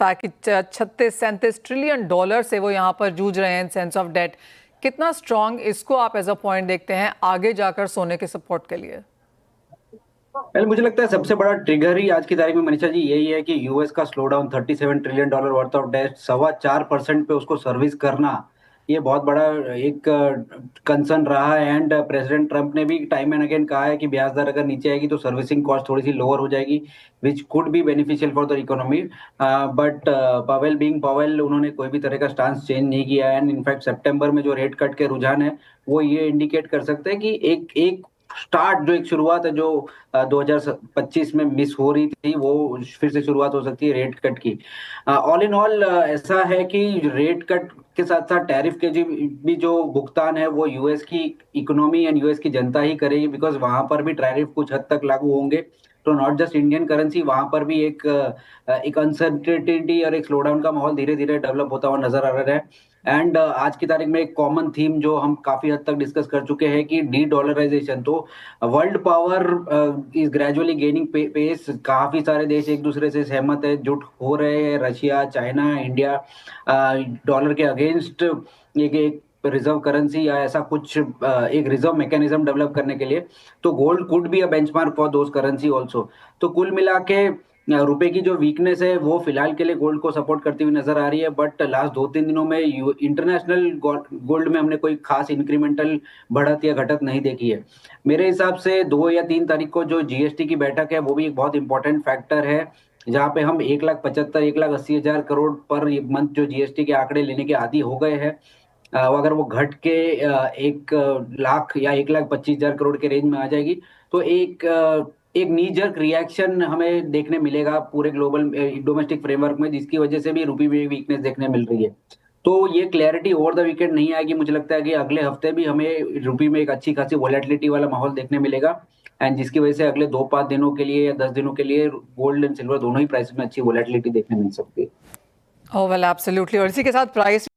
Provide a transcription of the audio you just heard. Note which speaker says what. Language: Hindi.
Speaker 1: फैक्ट कि 36-37 ट्रिलियन डॉलर से वो यहाँ पर जूझ रहे हैं इन सेंस ऑफ डेट, कितना स्ट्रांग इसको आप एज अ पॉइंट देखते हैं आगे जाकर सोने के सपोर्ट के लिए?
Speaker 2: पहले मुझे लगता है सबसे बड़ा ट्रिगर ही आज की तारीख में मनीषा जी यही है कि यूएस का slow down $37 trillion worth of debt 4.25% पे उसको सर्विस करना, ये बहुत बड़ा एक कंसर्न रहा है। एंड प्रेसिडेंट ट्रंप ने भी टाइम एंड अगेन कहा है कि ब्याज दर अगर नीचे आएगी तो सर्विसिंग कॉस्ट थोड़ी सी लोअर हो जाएगी, which could be beneficial for the economy. But Powell being Powell, उन्होंने कोई भी तरह का स्टांस चेंज नहीं किया है। एंड इनफैक्ट सितंबर में जो रेट कट के रुझान है वो ये इंडिकेट कर सकते हैं कि एक एक स्टार्ट, जो एक शुरुआत है जो 2025 में मिस हो रही थी, वो फिर से शुरुआत हो सकती है रेट कट की। ऑल इन ऑल ऐसा है कि रेट कट के साथ साथ टैरिफ के भी जो भुगतान है वो यूएस की इकोनॉमी एंड यूएस की जनता ही करेगी, बिकॉज वहां पर भी टैरिफ कुछ हद तक लागू होंगे। तो नॉट जस्ट इंडियन करेंसी, वहां पर भी एक अनसर्टेनिटी और एक स्लोडाउन का माहौल धीरे धीरे डेवलप होता हुआ नजर आ रहा है। एंड आज की तारीख में एक कॉमन थीम जो हम काफी हद तक डिस्कस कर चुके हैं कि डी डॉलराइजेशन। तो world power is gradually gaining pace, काफी सारे देश एक दूसरे से सहमत है, जुट हो रहे हैं, रशिया, चाइना, इंडिया, डॉलर के अगेंस्ट एक एक रिजर्व करेंसी या ऐसा कुछ एक रिजर्व मैकेनिज्म डेवलप करने के लिए। तो gold could be a benchmark for those currency also. तो कुल मिला के रुपए की जो वीकनेस है वो फिलहाल के लिए गोल्ड को सपोर्ट करती हुई नजर आ रही है। बट लास्ट 2-3 दिनों में इंटरनेशनल गोल्ड में हमने कोई खास इंक्रीमेंटल बढ़त या घटत नहीं देखी है। मेरे हिसाब से 2 या 3 तारीख को जो जीएसटी की बैठक है वो भी एक बहुत इंपॉर्टेंट फैक्टर है, जहां पे हम 1,75-1,80,000 करोड़ पर मंथ जो जीएसटी के आंकड़े लेने के आदी हो गए हैं। अगर वो घट के 1 लाख या 1,25,000 करोड़ के रेंज में आ जाएगी तो एक नी जर्क रिएक्शन हमें देखने मिलेगा पूरे ग्लोबल डोमेस्टिक फ्रेमवर्क में, जिसकी वजह से भी रुपये में वीकनेस देखने मिल रही है। तो ये क्लैरिटी ओवर द वीकेंड नहीं आएगी, मुझे लगता है कि अगले हफ्ते भी हमें रुपये में एक अच्छी खासी वॉलेटिलिटी वाला माहौल देखने मिलेगा। एंड जिसकी वजह से अगले 2-5 दिनों के लिए या 10 दिनों के लिए गोल्ड एंड सिल्वर दोनों ही प्राइस में अच्छी वॉलेटिलिटी देखने मिल सकती है।
Speaker 1: ओह वेल एब्सोल्युटली। और इसी के साथ प्राइस